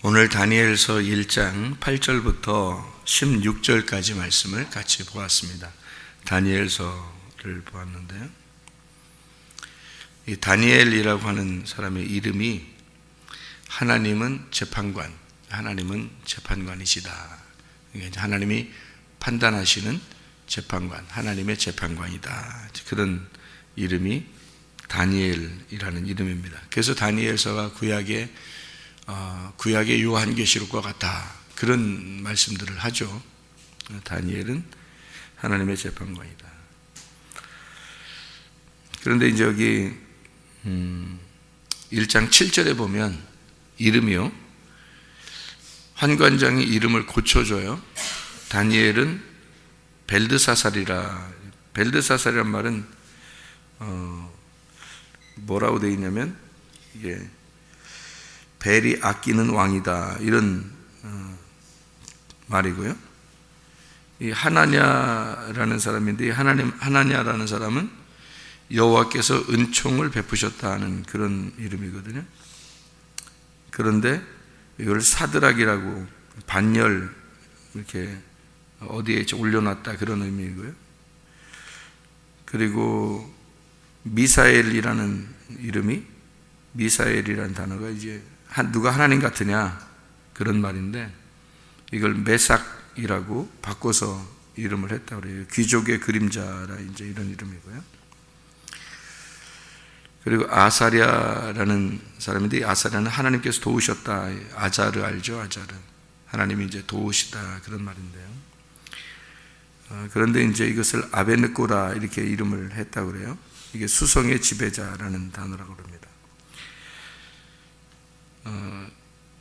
오늘 다니엘서 1장 8절부터 16절까지 말씀을 같이 보았습니다. 다니엘서를 보았는데요. 이 다니엘이라고 하는 사람의 이름이 하나님은 재판관, 하나님은 재판관이시다. 그러니까 하나님이 판단하시는 재판관, 하나님의 재판관이다. 그런 이름이 다니엘이라는 이름입니다. 그래서 다니엘서가 구약의 요한계시록과 같다, 그런 말씀들을 하죠. 다니엘은 하나님의 재판관이다. 그런데 이제 여기 1장 7절에 보면 이름이요, 환관장이 이름을 고쳐줘요. 다니엘은 벨드사살이란 말은 뭐라고 되어 있냐면, 이게 벨이 아끼는 왕이다, 이런 말이고요. 이 하나냐라는 사람인데, 하나냐라는 사람은 여호와께서 은총을 베푸셨다는 그런 이름이거든요. 그런데 이걸 사드락이라고, 반열 이렇게 어디에 올려놨다, 그런 의미이고요. 그리고 미사엘이라는 이름이, 미사엘이라는 단어가 이제 누가 하나님 같으냐, 그런 말인데, 이걸 메삭이라고 바꿔서 이름을 했다고 그래요. 귀족의 그림자라, 이제 이런 이름이고요. 그리고 아사랴라는 사람인데, 아사랴는 하나님께서 도우셨다, 아자르 알죠? 아자르, 하나님이 이제 도우시다, 그런 말인데요. 그런데 이제 이것을 아베느꼬라 이렇게 이름을 했다고 그래요. 이게 수성의 지배자라는 단어라고 합니다.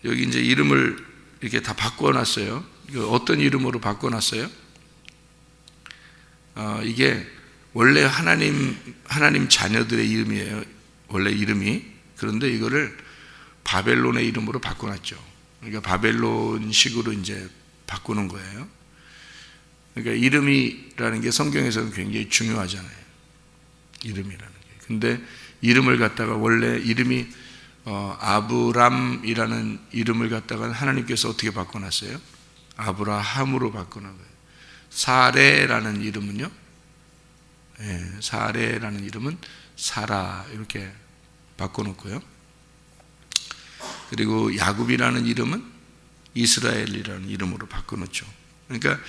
여기 이제 이름을 이렇게 다 바꿔놨어요. 이거 어떤 이름으로 바꿔놨어요? 이게 원래 하나님 자녀들의 이름이에요, 원래 이름이. 그런데 이거를 바벨론의 이름으로 바꿔놨죠. 그러니까 바벨론식으로 이제 바꾸는 거예요. 그러니까 이름이라는 게 성경에서는 굉장히 중요하잖아요, 이름이라는 게. 근데 이름을 갖다가, 원래 이름이 아브람이라는 이름을 갖다가 하나님께서 어떻게 바꿔놨어요? 아브라함으로 바꿔놓은 거예요. 사레라는 이름은요, 사레라는 이름은 사라, 이렇게 바꿔놓고요. 그리고 야곱이라는 이름은 이스라엘이라는 이름으로 바꿔놓죠. 그러니까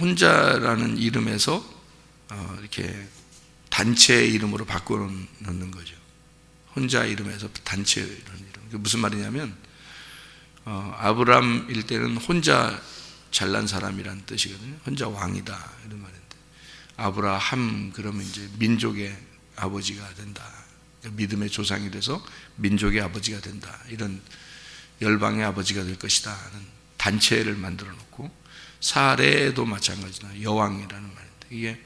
혼자라는 이름에서 이렇게 단체의 이름으로 바꿔놓는 거죠. 혼자 이름에서 단체 이런 이름. 그게 무슨 말이냐면, 아브람일 때는 혼자 잘난 사람이란 뜻이거든요. 혼자 왕이다, 이런 말인데, 아브라함 그러면 이제 민족의 아버지가 된다, 믿음의 조상이 돼서 민족의 아버지가 된다, 이런 열방의 아버지가 될 것이다 하는 단체를 만들어 놓고, 사레도 마찬가지나 여왕이라는 말인데, 이게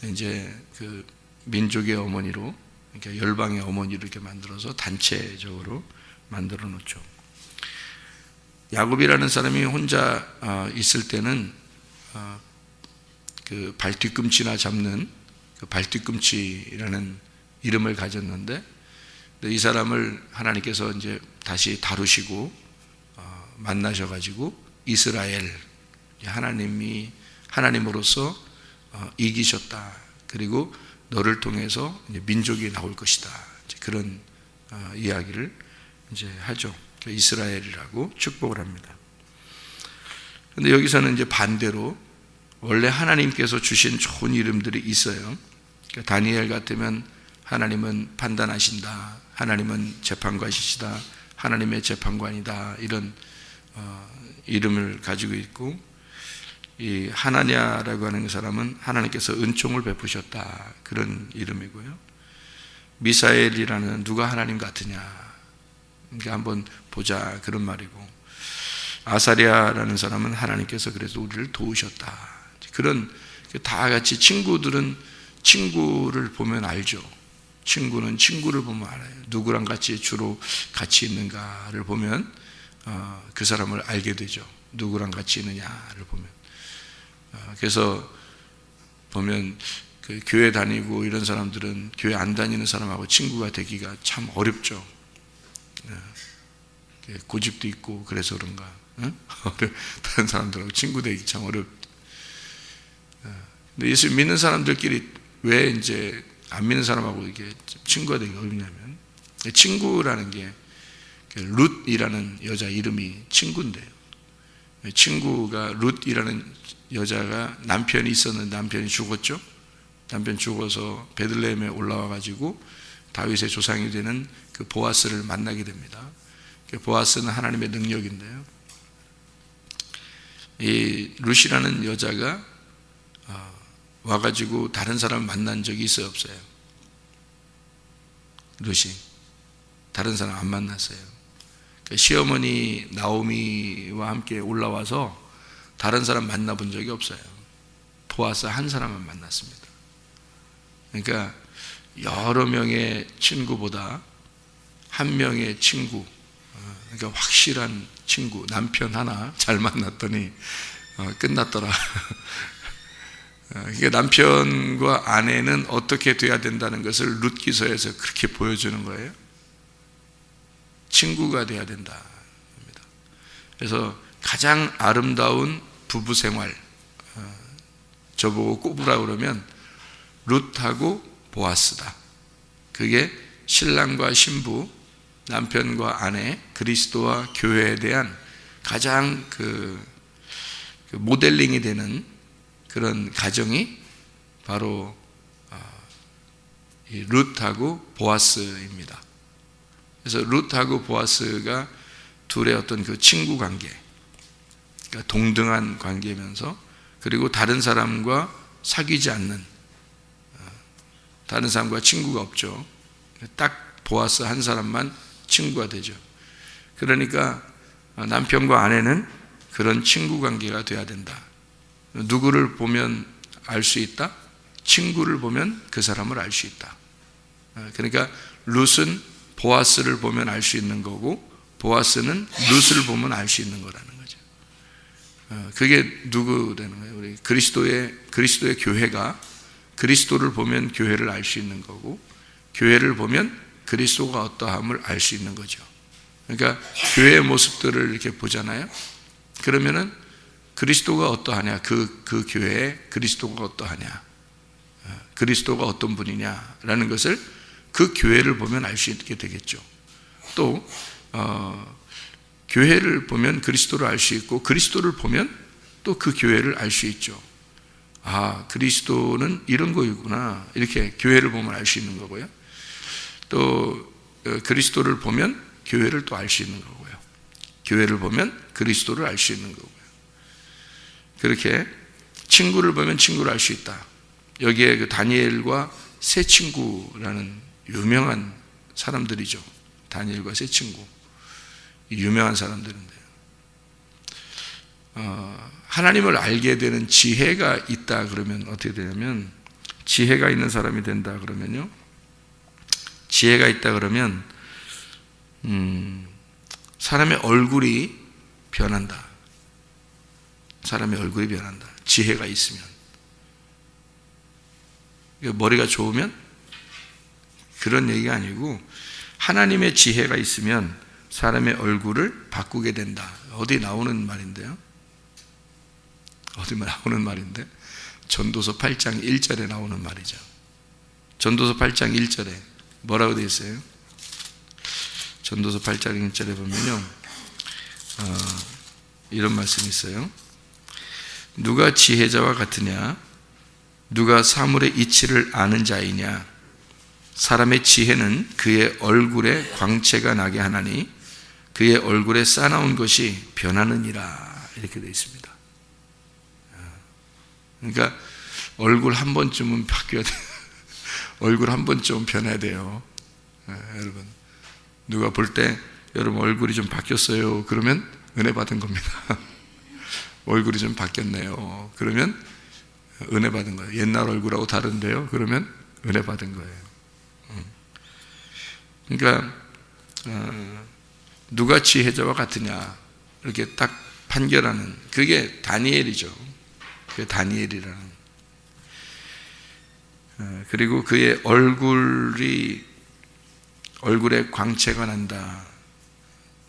이제 그 민족의 어머니로, 그러니까 열방의 어머니로 이렇게 만들어서 단체적으로 만들어 놓죠. 야곱이라는 사람이 혼자 있을 때는 그 발뒤꿈치나 잡는 그 발뒤꿈치라는 이름을 가졌는데, 이 사람을 하나님께서 이제 다시 다루시고 만나셔가지고 이스라엘, 하나님으로서 이기셨다, 그리고 너를 통해서 이제 민족이 나올 것이다, 그런 이야기를 이제 하죠. 이스라엘이라고 축복을 합니다. 그런데 여기서는 이제 반대로 원래 하나님께서 주신 좋은 이름들이 있어요. 그러니까 다니엘 같으면 하나님은 판단하신다, 하나님은 재판관이시다, 하나님의 재판관이다, 이런 이름을 가지고 있고, 이 하나냐라고 하는 사람은 하나님께서 은총을 베푸셨다, 그런 이름이고요. 미사엘이라는, 누가 하나님 같으냐, 그러니까 한번 보자, 그런 말이고, 아사랴라는 사람은 하나님께서 그래서 우리를 도우셨다, 그런, 다 같이 친구들은 친구를 보면 알죠. 친구는 친구를 보면 알아요. 누구랑 같이 주로 같이 있는가를 보면 그 사람을 알게 되죠. 누구랑 같이 있느냐를 보면. 그래서 보면 그 교회 다니고 이런 사람들은 교회 안 다니는 사람하고 친구가 되기가 참 어렵죠. 고집도 있고 그래서 그런가? 다른 사람들하고 친구 되기 참 어렵다. 근데 예수 믿는 사람들끼리 왜 이제 안 믿는 사람하고 이게 친구가 되기 어렵냐면, 친구라는 게 룻이라는 여자 이름이 친구인데요. 친구가 룻이라는 여자가 남편이 있었는데 남편이 죽었죠. 남편 죽어서 베들레헴에 올라와 가지고 다윗의 조상이 되는 그 보아스를 만나게 됩니다. 보아스는 하나님의 능력인데요. 이 룻이라는 여자가 와가지고 다른 사람 만난 적이 있어요, 없어요? 룻이 다른 사람 안 만났어요. 시어머니 나오미와 함께 올라와서 다른 사람 만나본 적이 없어요. 보아스 한 사람만 만났습니다. 그러니까 여러 명의 친구보다 한 명의 친구, 그러니까 확실한 친구, 남편 하나 잘 만났더니 끝났더라. 그러니까 남편과 아내는 어떻게 돼야 된다는 것을 룻기서에서 그렇게 보여주는 거예요. 친구가 돼야 된다. 그래서 가장 아름다운 부부 생활, 저보고 꼽으라 그러면 룻하고 보아스다. 그게 신랑과 신부, 남편과 아내, 그리스도와 교회에 대한 가장 그 모델링이 되는 그런 가정이 바로 이 룻하고 보아스입니다. 그래서 룻하고 보아스가 둘의 어떤 그 친구 관계, 그러니까 동등한 관계면서, 그리고 다른 사람과 사귀지 않는, 다른 사람과 친구가 없죠. 딱 보아스 한 사람만 친구가 되죠. 그러니까 남편과 아내는 그런 친구 관계가 돼야 된다. 누구를 보면 알 수 있다? 친구를 보면 그 사람을 알 수 있다. 그러니까 룻은 보아스를 보면 알 수 있는 거고, 보아스는 룻을 보면 알 수 있는 거라는 거죠. 그게 누구 되는 거예요? 우리 그리스도의 교회가 그리스도를 보면 교회를 알 수 있는 거고, 교회를 보면 그리스도가 어떠함을 알 수 있는 거죠. 그러니까 교회의 모습들을 이렇게 보잖아요. 그러면은 그리스도가 어떠하냐, 그 교회에 그리스도가 어떠하냐, 그리스도가 어떤 분이냐라는 것을 그 교회를 보면 알 수 있게 되겠죠. 또 교회를 보면 그리스도를 알 수 있고, 그리스도를 보면 또 그 교회를 알 수 있죠. 아, 그리스도는 이런 거이구나, 이렇게 교회를 보면 알 수 있는 거고요. 또 그리스도를 보면 교회를 또 알 수 있는 거고요. 교회를 보면 그리스도를 알 수 있는 거고요. 그렇게 친구를 보면 친구를 알 수 있다. 여기에 그 다니엘과 세 친구라는 유명한 사람들이죠. 다니엘과 세 친구, 유명한 사람들인데요. 하나님을 알게 되는 지혜가 있다 그러면 어떻게 되냐면, 지혜가 있는 사람이 된다 그러면요, 지혜가 있다 그러면 사람의 얼굴이 변한다. 사람의 얼굴이 변한다. 지혜가 있으면. 머리가 좋으면 그런 얘기가 아니고, 하나님의 지혜가 있으면 사람의 얼굴을 바꾸게 된다. 어디 나오는 말인데요? 어디 나오는 말인데? 전도서 8장 1절에 나오는 말이죠. 전도서 8장 1절에 뭐라고 되어 있어요? 전도서 8장 1절에 보면요, 이런 말씀이 있어요. 누가 지혜자와 같으냐? 누가 사물의 이치를 아는 자이냐? 사람의 지혜는 그의 얼굴에 광채가 나게 하나니 그의 얼굴에 싸나운 것이 변하느니라. 이렇게 되어 있습니다. 그러니까 얼굴 한 번쯤은 바뀌어야 돼요. 얼굴 한 번쯤은 변해야 돼요. 여러분, 누가 볼 때 여러분 얼굴이 좀 바뀌었어요 그러면 은혜 받은 겁니다. 얼굴이 좀 바뀌었네요 그러면 은혜 받은 거예요. 옛날 얼굴하고 다른데요 그러면 은혜 받은 거예요. 그러니까 누가 지혜자와 같으냐, 이렇게 딱 판결하는 그게 다니엘이죠. 그게 다니엘이라는. 그리고 그의 얼굴에 광채가 난다.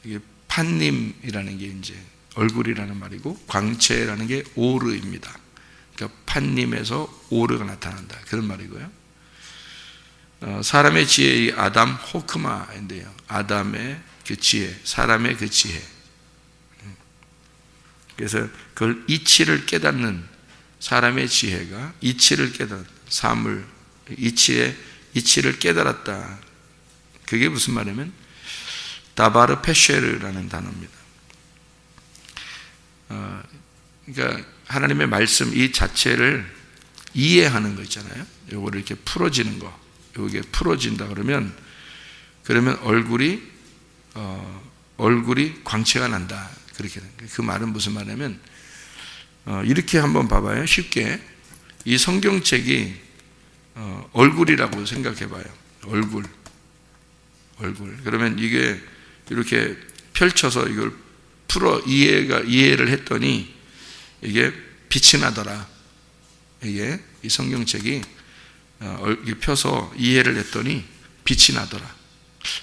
이게 판님이라는 게 이제 얼굴이라는 말이고, 광채라는 게 오르입니다. 그러니까 판님에서 오르가 나타난다, 그런 말이고요. 사람의 지혜의 아담 호크마인데요. 아담의 그 지혜, 사람의 그 지혜. 그래서 그걸 이치를 깨닫는 사람의 지혜가 이치를 깨닫는 사물, 이치를 깨달았다. 그게 무슨 말이냐면 다바르 페쉐르라는 단어입니다. 그러니까 하나님의 말씀 이 자체를 이해하는 거 있잖아요. 요거를 이렇게 풀어지는 거, 요게 풀어진다 그러면 얼굴이 광채가 난다. 그렇게 그 말은 무슨 말이냐면 이렇게 한번 봐봐요. 쉽게 이 성경책이 얼굴이라고 생각해봐요. 얼굴. 그러면 이게 이렇게 펼쳐서 이걸 이해를 했더니 이게 빛이 나더라. 이게 이 성경책이 펴서 이해를 했더니 빛이 나더라.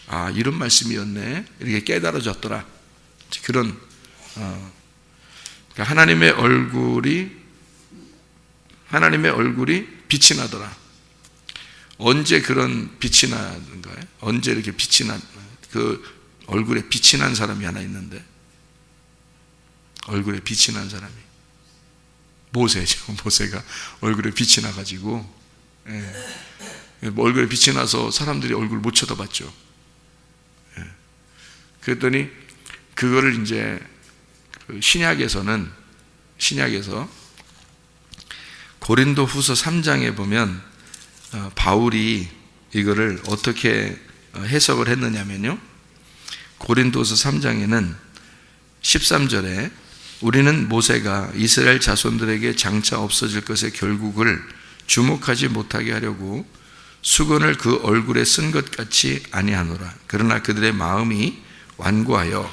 아, 이런 말씀이었네. 이렇게 깨달아졌더라. 그런 그러니까 하나님의 얼굴이 빛이 나더라. 언제 그런 빛이 나는가요? 언제 이렇게 빛이 그 얼굴에 빛이 난 사람이 하나 있는데, 얼굴에 빛이 난 사람이 모세죠. 모세가 얼굴에 빛이 나가지고, 얼굴에 빛이 나서 사람들이 얼굴 못 쳐다봤죠. 그랬더니 그거를 이제 신약에서 고린도후서 3장에 보면 바울이 이거를 어떻게 해석을 했느냐면요, 고린도서 3장에는 13절에 우리는 모세가 이스라엘 자손들에게 장차 없어질 것의 결국을 주목하지 못하게 하려고 수건을 그 얼굴에 쓴 것 같이 아니하노라. 그러나 그들의 마음이 완고하여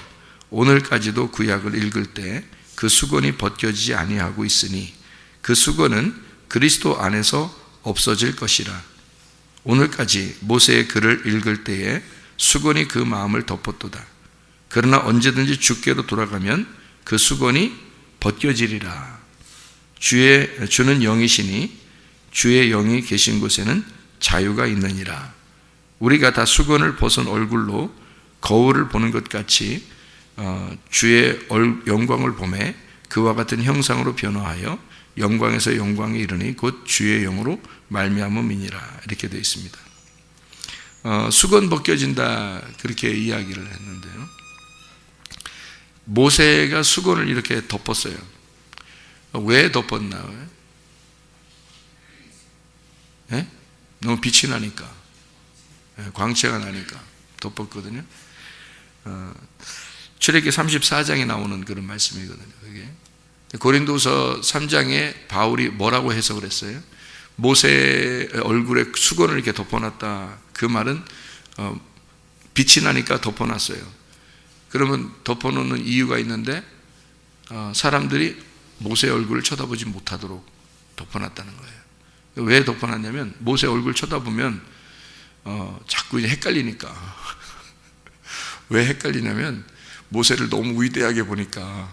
오늘까지도 구약을 읽을 때 그 수건이 벗겨지지 아니하고 있으니 그 수건은 그리스도 안에서 없어질 것이라. 오늘까지 모세의 글을 읽을 때에 수건이 그 마음을 덮었도다. 그러나 언제든지 주께로 돌아가면 그 수건이 벗겨지리라. 주는 영이시니 주의 영이 계신 곳에는 자유가 있느니라. 우리가 다 수건을 벗은 얼굴로 거울을 보는 것 같이 주의 영광을 보매 그와 같은 형상으로 변화하여 영광에서 영광에 이르니 곧 주의 영으로 말미암음이니라. 이렇게 되어 있습니다. 수건 벗겨진다, 그렇게 이야기를 했는데요, 모세가 수건을 이렇게 덮었어요. 왜 덮었나? 네? 너무 빛이 나니까, 광채가 나니까 덮었거든요. 출애굽기 34장에 나오는 그런 말씀이거든요. 그게 고린도서 3장에 바울이 뭐라고 해석을 했어요? 모세의 얼굴에 수건을 이렇게 덮어놨다. 그 말은 빛이 나니까 덮어놨어요. 그러면 덮어놓는 이유가 있는데 사람들이 모세의 얼굴을 쳐다보지 못하도록 덮어놨다는 거예요. 왜 덮어놨냐면 모세 얼굴 쳐다보면 자꾸 이제 헷갈리니까. 왜 헷갈리냐면 모세를 너무 위대하게 보니까.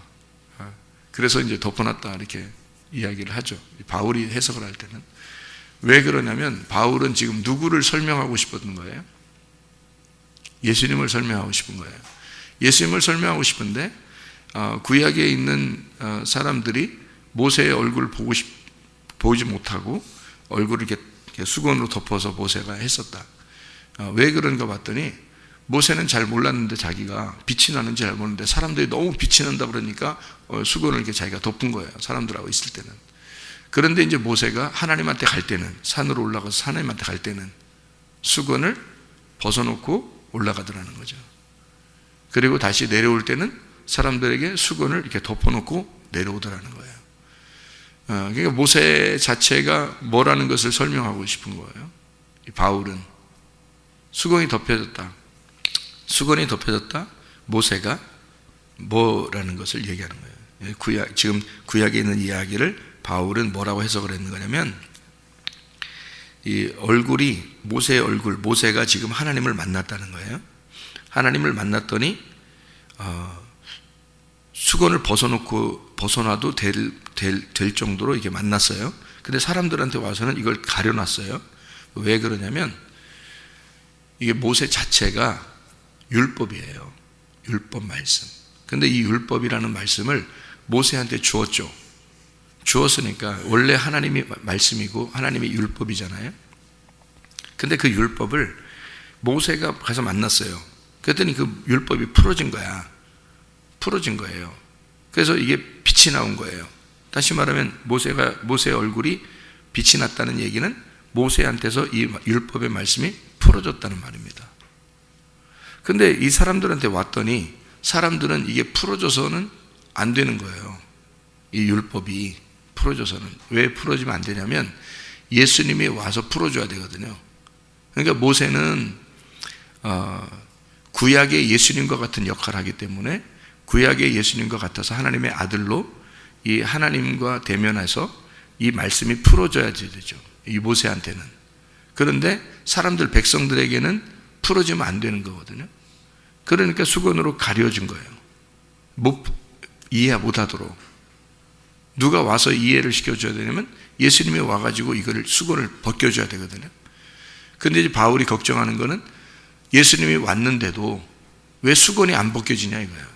그래서 이제 덮어놨다, 이렇게 이야기를 하죠. 바울이 해석을 할 때는. 왜 그러냐면 바울은 지금 누구를 설명하고 싶었던 거예요? 예수님을 설명하고 싶은 거예요. 예수님을 설명하고 싶은데 구약에 있는 사람들이 모세의 얼굴을 보지 못하고 얼굴을 이렇게 수건으로 덮어서 모세가 했었다. 왜 그런가 봤더니 모세는 잘 몰랐는데, 자기가 빛이 나는지 잘 모르는데 사람들이 너무 빛이 난다 그러니까 수건을 이렇게 자기가 덮은 거예요, 사람들하고 있을 때는. 그런데 이제 모세가 하나님한테 갈 때는, 산으로 올라가서 하나님한테 갈 때는 수건을 벗어놓고 올라가더라는 거죠. 그리고 다시 내려올 때는 사람들에게 수건을 이렇게 덮어놓고 내려오더라는 거예요. 그러니까 모세 자체가 뭐라는 것을 설명하고 싶은 거예요. 바울은 수건이 덮여졌다. 수건이 덮여졌다. 모세가 뭐라는 것을 얘기하는 거예요. 지금 구약에 있는 이야기를 바울은 뭐라고 해석을 했는 거냐면, 이 얼굴이 모세의 얼굴, 모세가 지금 하나님을 만났다는 거예요. 하나님을 만났더니 수건을 벗어놔도 될 정도로 이게 만났어요. 근데 사람들한테 와서는 이걸 가려놨어요. 왜 그러냐면 이게 모세 자체가 율법이에요. 율법 말씀. 근데 이 율법이라는 말씀을 모세한테 주었으니까 원래 하나님이 말씀이고 하나님이 율법이잖아요. 근데 그 율법을 모세가 가서 만났어요. 그랬더니 그 율법이 풀어진 거예요. 그래서 이게 빛이 나온 거예요. 다시 말하면 모세의 얼굴이 빛이 났다는 얘기는 모세한테서 이 율법의 말씀이 풀어졌다는 말입니다. 근데 이 사람들한테 왔더니 사람들은 이게 풀어져서는 안 되는 거예요. 이 율법이 풀어져서는. 왜 풀어지면 안 되냐면 예수님이 와서 풀어줘야 되거든요. 그러니까 모세는 구약의 예수님과 같은 역할을 하기 때문에 구약의 예수님과 같아서 하나님의 아들로 이 하나님과 대면해서 이 말씀이 풀어져야 되죠. 이 모세한테는. 그런데 사람들 백성들에게는 풀어지면 안 되는 거거든요. 그러니까 수건으로 가려준 거예요. 이해 못하도록. 누가 와서 이해를 시켜줘야 되냐면 예수님이 와가지고 이거를 수건을 벗겨줘야 되거든요. 근데 이제 바울이 걱정하는 거는 예수님이 왔는데도 왜 수건이 안 벗겨지냐 이거예요.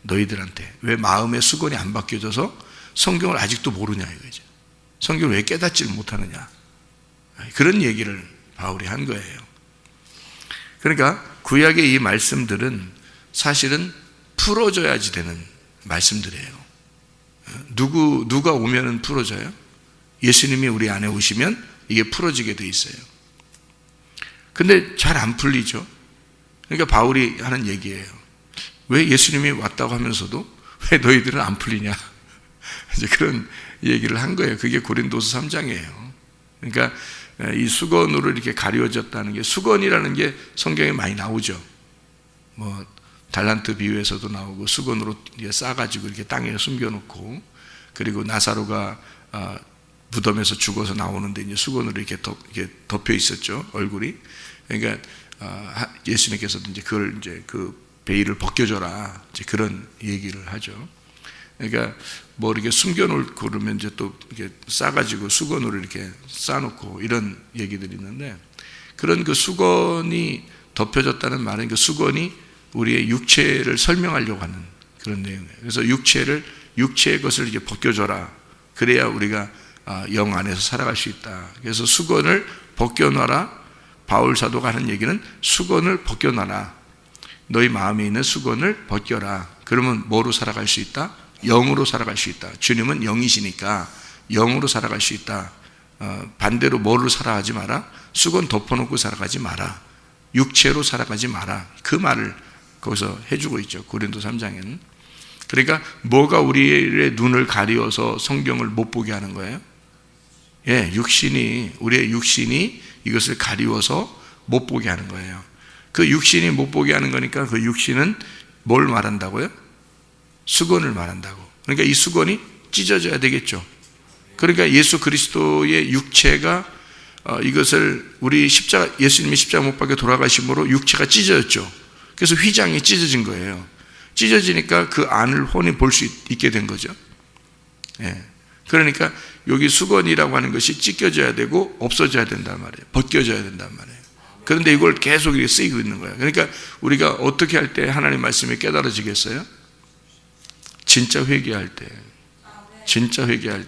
너희들한테 왜 마음의 수건이 안 벗겨져서 성경을 아직도 모르냐 이거죠. 성경을 왜 깨닫지를 못하느냐. 그런 얘기를 바울이 한 거예요. 그러니까 구약의 이 말씀들은 사실은 풀어져야지 되는 말씀들이에요. 누가 오면은 풀어져요? 예수님이 우리 안에 오시면 이게 풀어지게 돼 있어요. 근데 잘 안 풀리죠. 그러니까 바울이 하는 얘기예요. 왜 예수님이 왔다고 하면서도 왜 너희들은 안 풀리냐? 이제 그런 얘기를 한 거예요. 그게 고린도서 3장이에요. 그러니까 이 수건으로 이렇게 가려졌다는 게, 수건이라는 게 성경에 많이 나오죠. 뭐 달란트 비유에서도 나오고, 수건으로 싸가지고 이렇게 땅에 숨겨놓고, 그리고 나사로가 무덤에서 죽어서 나오는데 이제 수건으로 이렇게 덮여 있었죠, 얼굴이. 그러니까 예수님께서도 이제 그걸 이제 그 베일을 벗겨줘라, 이제 그런 얘기를 하죠. 그러니까 뭐 이렇게 숨겨놓고 그러면 이제 또 이렇게 싸가지고 수건으로 이렇게 싸놓고 이런 얘기들이 있는데, 그런 그 수건이 덮여졌다는 말은 그 수건이 우리의 육체를 설명하려고 하는 그런 내용이에요. 그래서 육체의 것을 이제 벗겨줘라. 그래야 우리가 영 안에서 살아갈 수 있다. 그래서 수건을 벗겨놔라. 바울 사도가 하는 얘기는 수건을 벗겨놔라. 너희 마음에 있는 수건을 벗겨라. 그러면 뭐로 살아갈 수 있다? 영으로 살아갈 수 있다. 주님은 영이시니까 영으로 살아갈 수 있다. 반대로 뭐로 살아가지 마라? 수건 덮어놓고 살아가지 마라. 육체로 살아가지 마라. 그 말을 거기서 해주고 있죠, 고린도 3장에는. 그러니까 뭐가 우리의 눈을 가리워서 성경을 못 보게 하는 거예요? 예, 우리의 육신이 이것을 가리워서 못 보게 하는 거예요. 그 육신이 못 보게 하는 거니까 그 육신은 뭘 말한다고요? 수건을 말한다고. 그러니까 이 수건이 찢어져야 되겠죠. 그러니까 예수 그리스도의 육체가 이것을 예수님이 십자가 못 박혀 돌아가심으로 육체가 찢어졌죠. 그래서 휘장이 찢어진 거예요. 찢어지니까 그 안을 훤히 볼 수 있게 된 거죠. 예. 그러니까 여기 수건이라고 하는 것이 찢겨져야 되고 없어져야 된단 말이에요. 벗겨져야 된단 말이에요. 그런데 이걸 계속 이렇게 쓰이고 있는 거예요. 그러니까 우리가 어떻게 할 때 하나님 말씀이 깨달아지겠어요? 진짜 회개할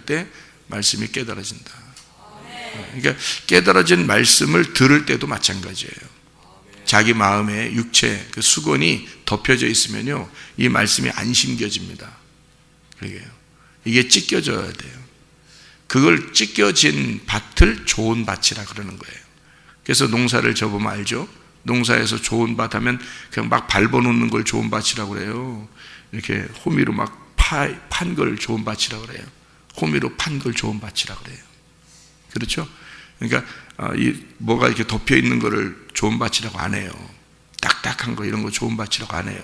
때 말씀이 깨달아진다. 그러니까 깨달아진 말씀을 들을 때도 마찬가지예요. 자기 마음에 육체 그 수건이 덮여져 있으면요, 이 말씀이 안 심겨집니다. 그러게요. 이게 찢겨져야 돼요. 그걸 찢겨진 밭을 좋은 밭이라 그러는 거예요. 그래서 농사를 접으면 알죠? 농사에서 좋은 밭 하면 그냥 막 밟아놓는 걸 좋은 밭이라고 그래요. 이렇게 호미로 막 판 걸 좋은 밭이라고 그래요. 호미로 판 걸 좋은 밭이라고 그래요. 그렇죠? 그러니까 뭐가 이렇게 덮여 있는 거를 좋은 밭이라고 안 해요. 딱딱한 거 이런 거 좋은 밭이라고 안 해요.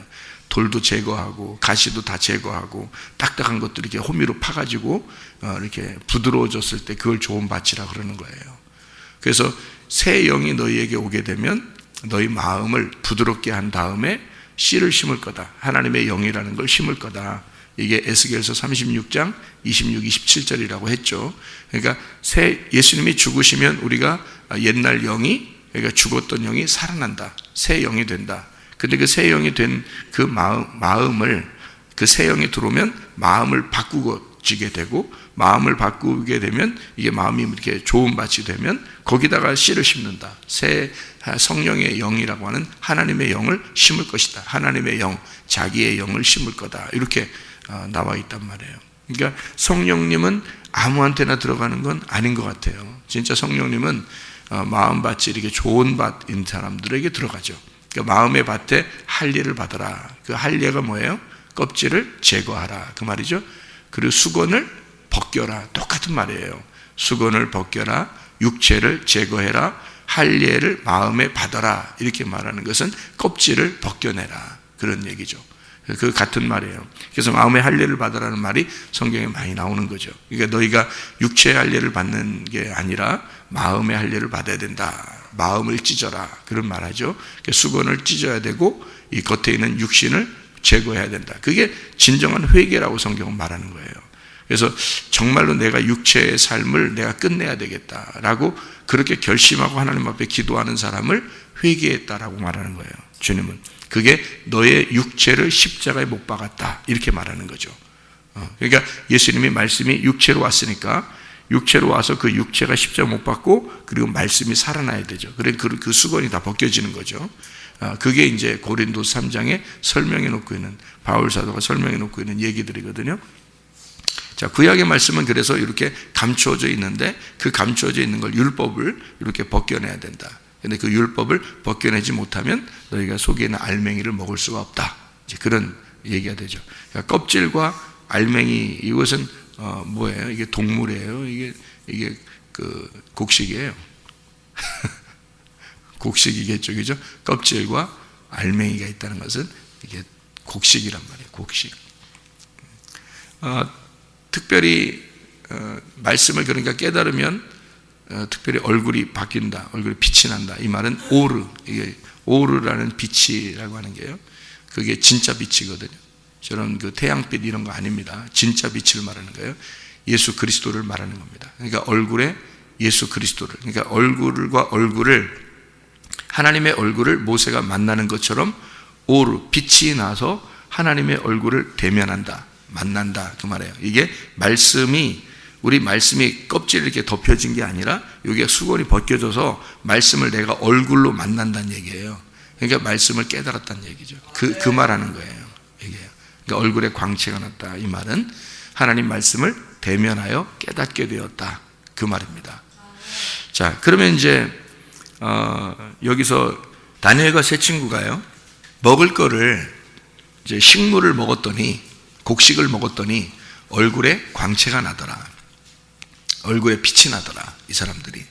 돌도 제거하고 가시도 다 제거하고 딱딱한 것들 이렇게 호미로 파가지고 이렇게 부드러워졌을 때 그걸 좋은 밭이라고 그러는 거예요. 그래서 새 영이 너희에게 오게 되면 너희 마음을 부드럽게 한 다음에 씨를 심을 거다. 하나님의 영이라는 걸 심을 거다. 이게 에스겔서 36장 26, 27절이라고 했죠. 그러니까 예수님이 죽으시면 우리가 옛날 영이, 그러니까 죽었던 영이 살아난다. 새 영이 된다. 근데 그 새 영이 된 그 마음을, 그 새 영이 들어오면 마음을 바꾸어지게 되고, 마음을 바꾸게 되면 이게 마음이 이렇게 좋은 밭이 되면 거기다가 씨를 심는다. 새 성령의 영이라고 하는 하나님의 영을 심을 것이다. 하나님의 영, 자기의 영을 심을 거다. 이렇게 나와 있단 말이에요. 그러니까 성령님은 아무한테나 들어가는 건 아닌 것 같아요. 진짜 성령님은 마음밭이 이렇게 좋은 밭인 사람들에게 들어가죠. 그러니까 마음의 밭에 할례를 받아라. 그 할례가 뭐예요? 껍질을 제거하라. 그 말이죠. 그리고 수건을 벗겨라. 똑같은 말이에요. 수건을 벗겨라. 육체를 제거해라. 할례를 마음에 받아라. 이렇게 말하는 것은 껍질을 벗겨내라. 그런 얘기죠. 그 같은 말이에요. 그래서 마음의 할례를 받으라는 말이 성경에 많이 나오는 거죠. 그러니까 너희가 육체의 할례를 받는 게 아니라 마음의 할례를 받아야 된다. 마음을 찢어라. 그런 말하죠. 수건을 찢어야 되고 이 겉에 있는 육신을 제거해야 된다. 그게 진정한 회개라고 성경은 말하는 거예요. 그래서 정말로 내가 육체의 삶을 내가 끝내야 되겠다라고 그렇게 결심하고 하나님 앞에 기도하는 사람을 회개했다라고 말하는 거예요. 주님은 그게 너의 육체를 십자가에 못 박았다 이렇게 말하는 거죠. 그러니까 예수님이 말씀이 육체로 왔으니까 육체로 와서 그 육체가 십자가 못 박고 그리고 말씀이 살아나야 되죠. 그래 그 수건이 다 벗겨지는 거죠. 그게 이제 고린도서 3장에 설명해 놓고 있는, 바울 사도가 설명해 놓고 있는 얘기들이거든요. 자, 구약의 말씀은 그래서 이렇게 감추어져 있는데 그 감추어져 있는 걸 율법을 이렇게 벗겨내야 된다. 근데 그 율법을 벗겨내지 못하면 너희가 속에 있는 알맹이를 먹을 수가 없다. 이제 그런 얘기가 되죠. 그러니까 껍질과 알맹이, 이것은 뭐예요? 이게 동물이에요. 이게 그 곡식이에요. 곡식이겠죠, 그죠? 껍질과 알맹이가 있다는 것은 이게 곡식이란 말이에요. 곡식. 특별히 말씀을 그러니까 깨달으면 특별히 얼굴이 바뀐다, 얼굴이 빛이 난다. 이 말은 오르, 이게 오르라는 빛이라고 하는 게요. 그게 진짜 빛이거든요. 저런 그 태양빛 이런 거 아닙니다. 진짜 빛을 말하는 거예요. 예수 그리스도를 말하는 겁니다. 그러니까 얼굴에 예수 그리스도를, 그러니까 얼굴과 얼굴을, 하나님의 얼굴을 모세가 만나는 것처럼 오르, 빛이 나서 하나님의 얼굴을 대면한다, 만난다, 그 말이에요. 이게 말씀이, 우리 말씀이 껍질이 이렇게 덮여진 게 아니라 여기가 수건이 벗겨져서 말씀을 내가 얼굴로 만난다는 얘기예요. 그러니까 말씀을 깨달았다는 얘기죠. 그 말하는 거예요. 얘기예요. 그러니까 얼굴에 광채가 났다. 이 말은 하나님 말씀을 대면하여 깨닫게 되었다. 그 말입니다. 자, 그러면 이제 여기서 다니엘과 세 친구가요, 먹을 거를 이제 식물을 먹었더니, 곡식을 먹었더니 얼굴에 광채가 나더라. 얼굴에 빛이 나더라. 이 사람들이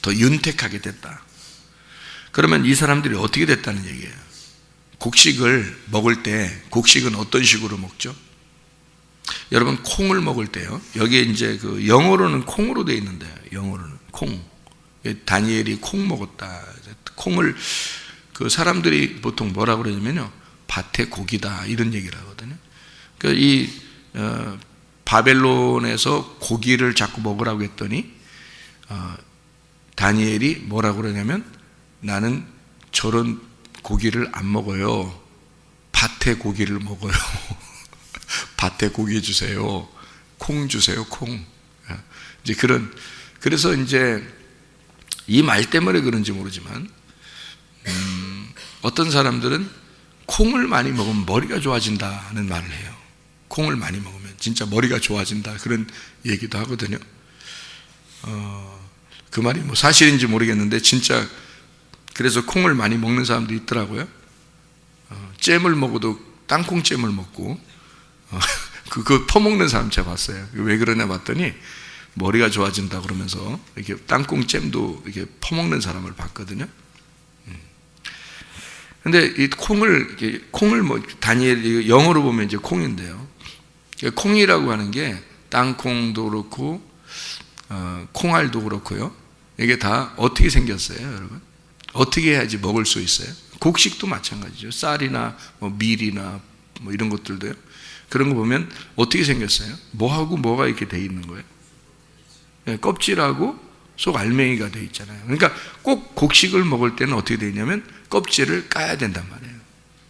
더 윤택하게 됐다. 그러면 이 사람들이 어떻게 됐다는 얘기예요? 곡식을 먹을 때, 곡식은 어떤 식으로 먹죠? 여러분, 콩을 먹을 때요, 여기에 이제 그 영어로는 콩으로 되어 있는데, 영어로는 콩. 다니엘이 콩 먹었다. 콩을 그 사람들이 보통 뭐라고 그러냐면요, 밭의 고기다, 이런 얘기를 하거든요. 그러니까 이 바벨론에서 고기를 자꾸 먹으라고 했더니 다니엘이 뭐라고 그러냐면, 나는 저런 고기를 안 먹어요. 밭의 고기를 먹어요. 밭에 고기 주세요. 콩 주세요. 콩. 이제 그래서 이제 이 말 때문에 그런지 모르지만 어떤 사람들은 콩을 많이 먹으면 머리가 좋아진다는 말을 해요. 콩을 많이 먹으면 진짜 머리가 좋아진다, 그런 얘기도 하거든요. 그 말이 뭐 사실인지 모르겠는데 진짜 그래서 콩을 많이 먹는 사람도 있더라고요. 잼을 먹어도 땅콩잼을 먹고 그거 퍼먹는 사람 제가 봤어요. 왜 그러냐 봤더니 머리가 좋아진다 그러면서 이렇게 땅콩잼도 이렇게 퍼먹는 사람을 봤거든요. 근데 이 콩을 뭐 다니엘 영어로 보면 이제 콩인데요. 콩이라고 하는 게 땅콩도 그렇고 콩알도 그렇고요. 이게 다 어떻게 생겼어요, 여러분? 어떻게 해야지 먹을 수 있어요? 곡식도 마찬가지죠. 쌀이나 뭐 밀이나 뭐 이런 것들도요. 그런 거 보면 어떻게 생겼어요? 뭐하고 뭐가 이렇게 돼 있는 거예요? 네, 껍질하고 속 알맹이가 돼 있잖아요. 그러니까 꼭 곡식을 먹을 때는 어떻게 되냐면 껍질을 까야 된단 말이에요.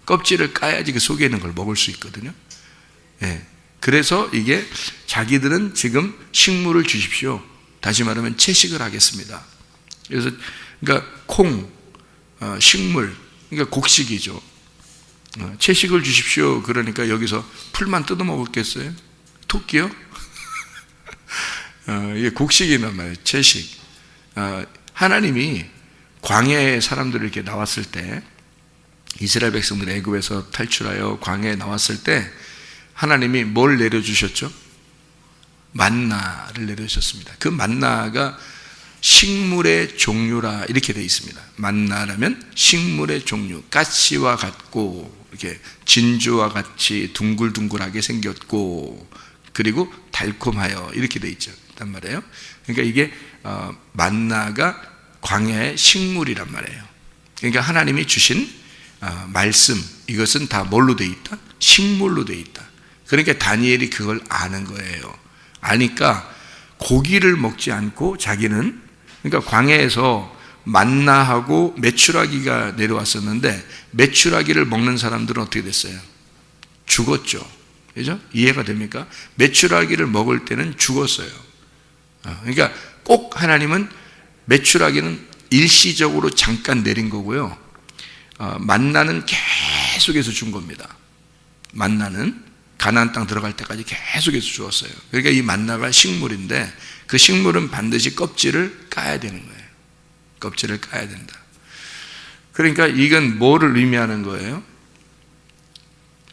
껍질을 까야지 그 속에 있는 걸 먹을 수 있거든요. 네. 그래서 이게 자기들은 지금 식물을 주십시오. 다시 말하면 채식을 하겠습니다. 그래서 그러니까 콩, 식물, 그러니까 곡식이죠. 채식을 주십시오. 그러니까 여기서 풀만 뜯어 먹었겠어요? 토끼요? 이게 곡식이란 말이에요. 채식. 하나님이 광야에 사람들이 이렇게 나왔을 때, 이스라엘 백성들 애굽에서 탈출하여 광야에 나왔을 때 하나님이 뭘 내려주셨죠? 만나를 내려주셨습니다. 그 만나가 식물의 종류라 이렇게 되어 있습니다. 만나라면 식물의 종류, 가시와 같고 이렇게 진주와 같이 둥글둥글하게 생겼고 그리고 달콤하여 이렇게 되어 있죠. 단 말이에요. 그러니까 이게 만나가 광야의 식물이란 말이에요. 그러니까 하나님이 주신 말씀, 이것은 다 뭘로 되어 있다? 식물로 되어 있다. 그러니까 다니엘이 그걸 아는 거예요. 아니까 고기를 먹지 않고 자기는, 그러니까 광야에서 만나하고 메추라기가 내려왔었는데 메추라기를 먹는 사람들은 어떻게 됐어요? 죽었죠. 그죠? 이해가 됩니까? 메추라기를 먹을 때는 죽었어요. 그러니까 꼭 하나님은 메추라기는 일시적으로 잠깐 내린 거고요. 만나는 계속해서 준 겁니다. 만나는 가나안 땅 들어갈 때까지 계속해서 주었어요. 그러니까 이 만나가 식물인데 그 식물은 반드시 껍질을 까야 되는 거예요. 껍질을 까야 된다. 그러니까 이건 뭐를 의미하는 거예요?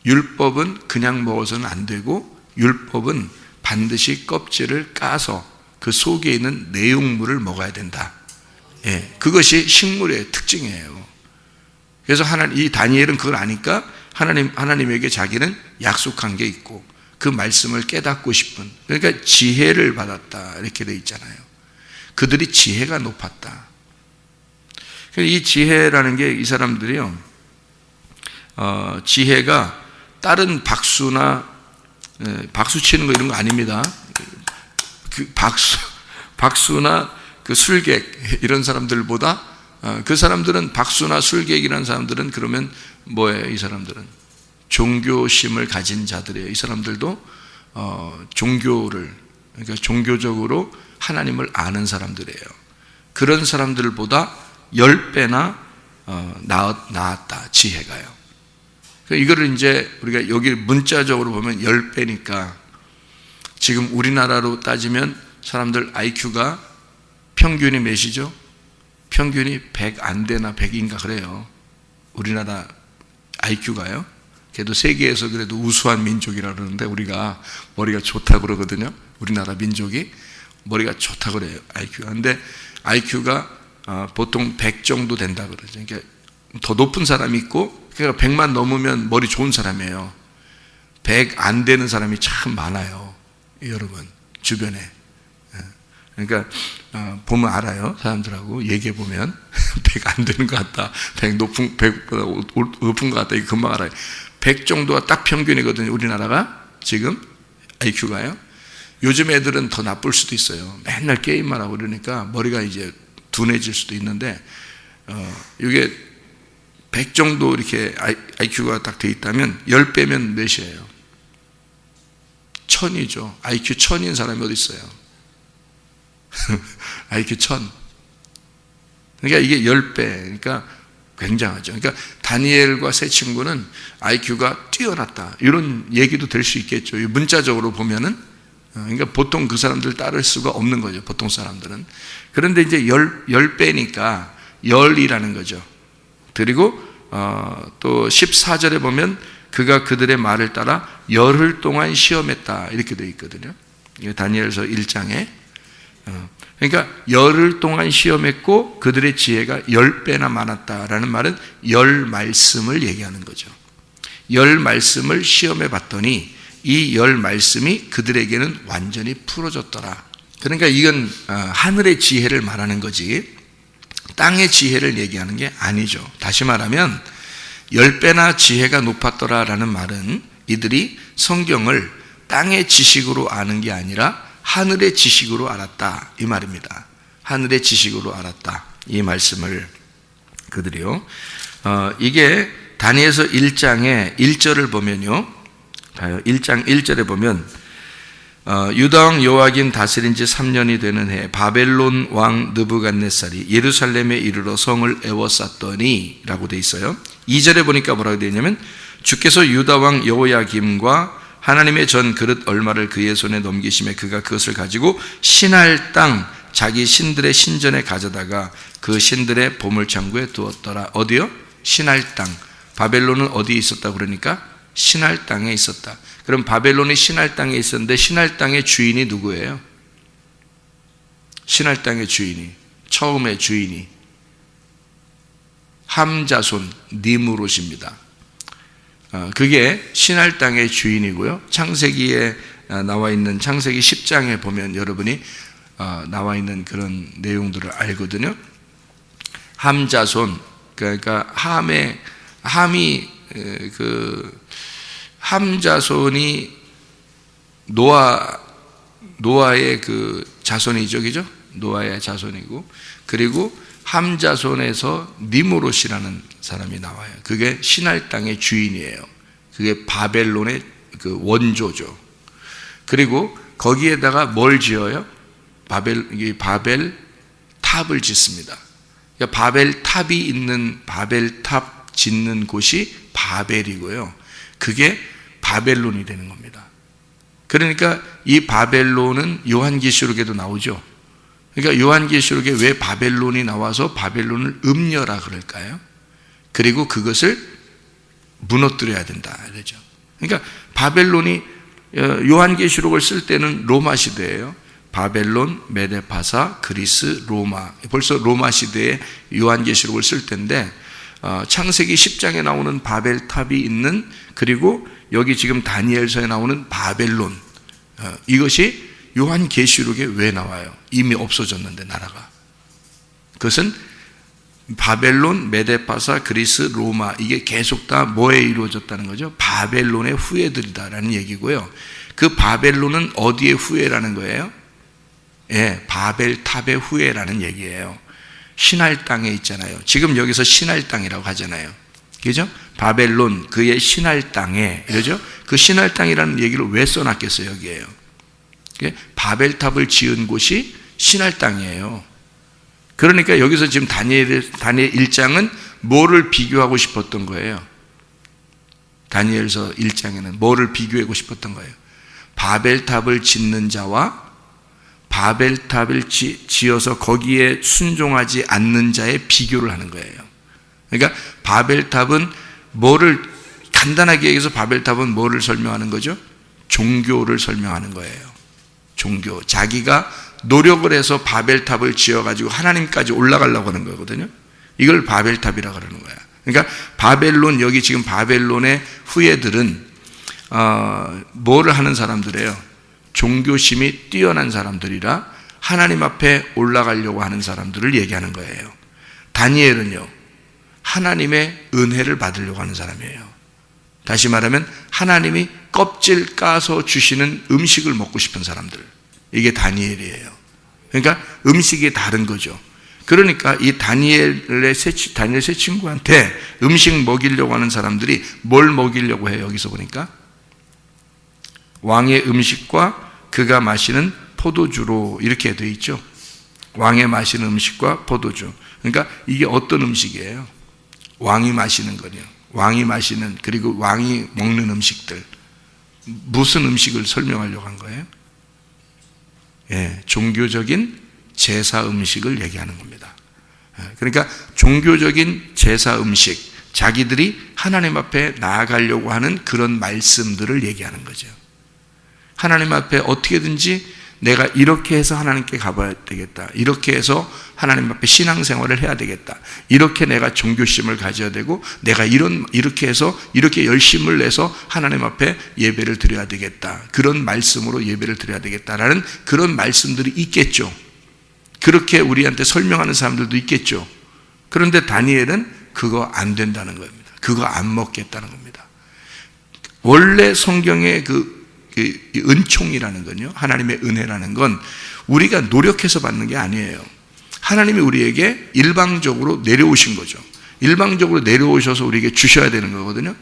율법은 그냥 먹어서는 안 되고 율법은 반드시 껍질을 까서 그 속에 있는 내용물을 먹어야 된다. 예, 그것이 식물의 특징이에요. 그래서 이 다니엘은 그걸 아니까 하나님에게 자기는 약속한 게 있고 그 말씀을 깨닫고 싶은, 그러니까 지혜를 받았다 이렇게 돼 있잖아요. 그들이 지혜가 높았다. 이 지혜라는 게 이 사람들이요, 지혜가 다른 박수나 박수 치는 거 이런 거 아닙니다. 그 박수나 그 술객 이런 사람들보다 그 사람들은 박수나 술객이라는 사람들은 그러면 뭐예요? 이 사람들은 종교심을 가진 자들이에요. 이 사람들도 종교를, 그러니까 종교적으로 하나님을 아는 사람들이에요. 그런 사람들보다 10배나 나았다, 지혜가요. 이거를 이제 우리가 여기 문자적으로 보면 10배니까 지금 우리나라로 따지면 사람들 IQ가 평균이 몇이죠? 평균이 100 안 되나 100인가 그래요. 우리나라 IQ가요. 그래도 세계에서 그래도 우수한 민족이라 그러는데 우리가 머리가 좋다고 그러거든요. 우리나라 민족이 머리가 좋다고 그래요. IQ가. 근데 IQ가 보통 100 정도 된다 그러죠. 그러니까 더 높은 사람이 있고, 그러니까 100만 넘으면 머리 좋은 사람이에요. 100 안 되는 사람이 참 많아요. 여러분 주변에. 그러니까 보면 알아요. 사람들하고 얘기해 보면 100 안 되는 것 같다, 100 높은 100보다 높은 것 같다, 이거 금방 알아요. 100 정도가 딱 평균이거든요. 우리나라가 지금 IQ가요. 요즘 애들은 더 나쁠 수도 있어요. 맨날 게임만 하고 그러니까 머리가 이제 둔해질 수도 있는데, 이게 100 정도 이렇게 IQ가 딱 돼 있다면 10배면 몇이에요? 1000이죠. IQ 1000인 사람이 어디 있어요? IQ 1000. 그러니까 이게 10배. 그러니까 굉장하죠. 그러니까 다니엘과 세 친구는 IQ가 뛰어났다, 이런 얘기도 될 수 있겠죠. 문자적으로 보면은. 그러니까 보통 그 사람들 따를 수가 없는 거죠. 보통 사람들은. 그런데 이제 10배니까 열이라는 거죠. 그리고 또 14절에 보면 그가 그들의 말을 따라 열흘 동안 시험했다 이렇게 되어 있거든요. 다니엘서 1장에. 그러니까 열흘 동안 시험했고 그들의 지혜가 10배나 많았다라는 말은 열 말씀을 얘기하는 거죠. 열 말씀을 시험해 봤더니 이 열 말씀이 그들에게는 완전히 풀어졌더라. 그러니까 이건 하늘의 지혜를 말하는 거지 땅의 지혜를 얘기하는 게 아니죠. 다시 말하면 10배나 지혜가 높았더라라는 말은 이들이 성경을 땅의 지식으로 아는 게 아니라 하늘의 지식으로 알았다 이 말입니다. 하늘의 지식으로 알았다 이 말씀을 그들이요. 이게 다니엘서 1장의 1절을 보면요. 1장 1절에 보면 유다왕 여호야김 다스린 지 3년이 되는 해 바벨론 왕 느부갓네살이 예루살렘에 이르러 성을 에워쌌더니 라고 돼 있어요. 2절에 보니까 뭐라고 되어 있냐면 주께서 유다왕 여호야김과 하나님의 전 그릇 얼마를 그의 손에 넘기심에 그가 그것을 가지고 신할 땅 자기 신들의 신전에 가져다가 그 신들의 보물창고에 두었더라. 어디요? 신할 땅. 바벨론은 어디에 있었다 그러니까 신할 땅에 있었다. 그럼 바벨론이 신할 땅에 있었는데 신할 땅의 주인이 누구예요? 신할 땅의 주인이, 처음의 주인이 함자손 니므롯입니다. 그게 신할 땅의 주인이고요. 창세기에 나와 있는 창세기 10장에 보면 여러분이 나와 있는 그런 내용들을 알거든요. 함자손, 그러니까 함이 함자손이 노아의 그 자손이죠, 그죠? 노아의 자손이고, 그리고 함자손에서 니므롯이라는 사람이 나와요. 그게 신할 땅의 주인이에요. 그게 바벨론의 그 원조죠. 그리고 거기에다가 뭘 지어요? 바벨 탑을 짓습니다. 그러니까 바벨 탑이 있는 바벨 탑 짓는 곳이 바벨이고요. 그게 바벨론이 되는 겁니다. 그러니까 이 바벨론은 요한계시록에도 나오죠. 그러니까 요한계시록에 왜 바벨론이 나와서 바벨론을 음녀라 그럴까요? 그리고 그것을 무너뜨려야 된다 그러죠. 그러니까 바벨론이 요한계시록을 쓸 때는 로마 시대예요. 바벨론, 메데파사, 그리스, 로마. 벌써 로마 시대에 요한계시록을 쓸 때인데 창세기 10장에 나오는 바벨탑이 있는, 그리고 여기 지금 다니엘서에 나오는 바벨론, 이것이 요한계시록에 왜 나와요? 이미 없어졌는데 나라가. 그것은 바벨론, 메데파사, 그리스, 로마, 이게 계속 다 뭐에 이루어졌다는 거죠? 바벨론의 후예들이다라는 얘기고요. 그 바벨론은 어디의 후예라는 거예요? 예, 바벨탑의 후예라는 얘기예요. 신할 땅에 있잖아요. 지금 여기서 신할 땅이라고 하잖아요. 그죠? 바벨론, 그의 신할 땅에, 그죠? 그 신할 땅이라는 얘기를 왜 써놨겠어요, 여기에요? 바벨탑을 지은 곳이 신할 땅이에요. 그러니까 여기서 지금 다니엘 1장은 뭐를 비교하고 싶었던 거예요? 다니엘서 1장에는 뭐를 비교하고 싶었던 거예요? 바벨탑을 짓는 자와 바벨탑을 지어서 거기에 순종하지 않는 자의 비교를 하는 거예요. 그러니까 바벨탑은 뭐를, 간단하게 얘기해서 바벨탑은 뭐를 설명하는 거죠? 종교를 설명하는 거예요. 종교. 자기가 노력을 해서 바벨탑을 지어가지고 하나님까지 올라가려고 하는 거거든요. 이걸 바벨탑이라고 그러는 거야. 그러니까 바벨론, 여기 지금 바벨론의 후예들은 뭐를 하는 사람들이에요? 종교심이 뛰어난 사람들이라 하나님 앞에 올라가려고 하는 사람들을 얘기하는 거예요. 다니엘은요, 하나님의 은혜를 받으려고 하는 사람이에요. 다시 말하면 하나님이 껍질 까서 주시는 음식을 먹고 싶은 사람들, 이게 다니엘이에요. 그러니까 음식이 다른 거죠. 그러니까 이 다니엘 세 친구한테 음식 먹이려고 하는 사람들이 뭘 먹이려고 해요? 여기서 보니까 왕의 음식과 그가 마시는 포도주로 이렇게 되어 있죠. 왕의 마시는 음식과 포도주. 그러니까 이게 어떤 음식이에요? 왕이 마시는 거예요. 왕이 마시는, 그리고 왕이 먹는 음식들. 무슨 음식을 설명하려고 한 거예요? 예, 종교적인 제사 음식을 얘기하는 겁니다. 그러니까 종교적인 제사 음식, 자기들이 하나님 앞에 나아가려고 하는 그런 말씀들을 얘기하는 거죠. 하나님 앞에 어떻게든지 내가 이렇게 해서 하나님께 가봐야 되겠다. 이렇게 해서 하나님 앞에 신앙생활을 해야 되겠다. 이렇게 내가 종교심을 가져야 되고, 내가 이렇게 해서 이렇게 열심을 내서 하나님 앞에 예배를 드려야 되겠다. 그런 말씀으로 예배를 드려야 되겠다라는 그런 말씀들이 있겠죠. 그렇게 우리한테 설명하는 사람들도 있겠죠. 그런데 다니엘은 그거 안 된다는 겁니다. 그거 안 먹겠다는 겁니다. 원래 성경의 그 은총이라는 건요, 하나님의 은혜라는 건 우리가 노력해서 받는 게 아니에요. 하나님이 우리에게 일방적으로 내려오신 거죠. 일방적으로 내려오셔서 우리에게 주셔야 되는 거거든요.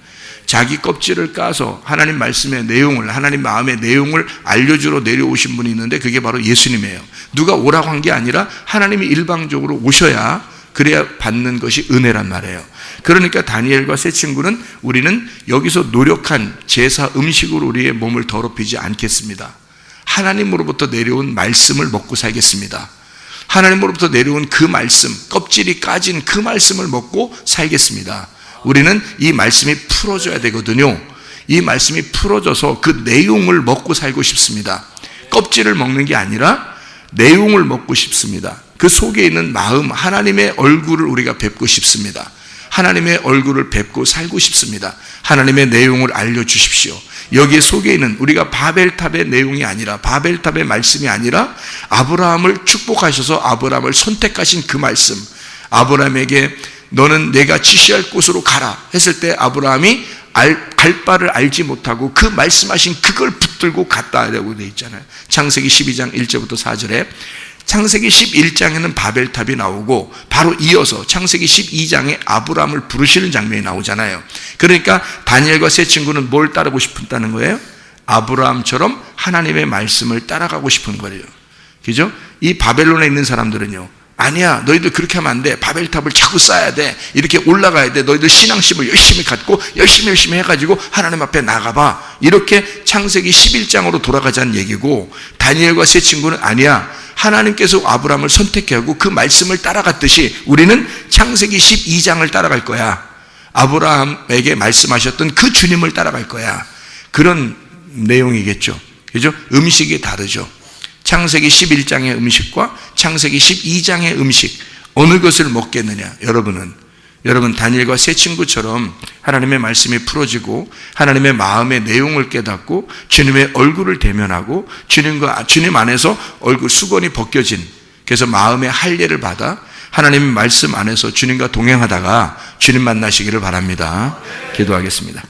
자기 껍질을 까서 하나님 말씀의 내용을, 하나님 마음의 내용을 알려주러 내려오신 분이 있는데 그게 바로 예수님이에요. 누가 오라고 한 게 아니라 하나님이 일방적으로 오셔야, 그래야 받는 것이 은혜란 말이에요. 그러니까 다니엘과 세 친구는 우리는 여기서 노력한 제사 음식으로 우리의 몸을 더럽히지 않겠습니다. 하나님으로부터 내려온 말씀을 먹고 살겠습니다. 하나님으로부터 내려온 그 말씀, 껍질이 까진 그 말씀을 먹고 살겠습니다. 우리는 이 말씀이 풀어져야 되거든요. 이 말씀이 풀어져서 그 내용을 먹고 살고 싶습니다. 껍질을 먹는 게 아니라 내용을 먹고 싶습니다. 그 속에 있는 마음, 하나님의 얼굴을 우리가 뵙고 싶습니다. 하나님의 얼굴을 뵙고 살고 싶습니다. 하나님의 내용을 알려주십시오. 여기에 속에 있는, 우리가 바벨탑의 내용이 아니라, 바벨탑의 말씀이 아니라 아브라함을 축복하셔서 아브라함을 선택하신 그 말씀, 아브라함에게 너는 내가 지시할 곳으로 가라 했을 때 아브라함이 갈 바를 알지 못하고 그 말씀하신 그걸 붙들고 갔다라고 되어 있잖아요. 창세기 12장 1절부터 4절에 창세기 11장에는 바벨탑이 나오고 바로 이어서 창세기 12장에 아브라함을 부르시는 장면이 나오잖아요. 그러니까 다니엘과 세 친구는 뭘 따르고 싶다는 거예요? 아브라함처럼 하나님의 말씀을 따라가고 싶은 거예요. 그죠? 이 바벨론에 있는 사람들은요, 아니야, 너희들 그렇게 하면 안 돼. 바벨탑을 자꾸 쌓아야 돼. 이렇게 올라가야 돼. 너희들 신앙심을 열심히 갖고 열심히 해가지고 하나님 앞에 나가봐. 이렇게 창세기 11장으로 돌아가자는 얘기고, 다니엘과 세 친구는 아니야, 하나님께서 아브라함을 선택하고 그 말씀을 따라갔듯이 우리는 창세기 12장을 따라갈 거야. 아브라함에게 말씀하셨던 그 주님을 따라갈 거야. 그런 내용이겠죠. 그죠? 음식이 다르죠. 창세기 11장의 음식과 창세기 12장의 음식, 어느 것을 먹겠느냐? 여러분 다니엘과 세 친구처럼 하나님의 말씀이 풀어지고 하나님의 마음의 내용을 깨닫고 주님의 얼굴을 대면하고 주님 안에서 얼굴 수건이 벗겨진, 그래서 마음의 할례를 받아 하나님의 말씀 안에서 주님과 동행하다가 주님 만나시기를 바랍니다. 기도하겠습니다.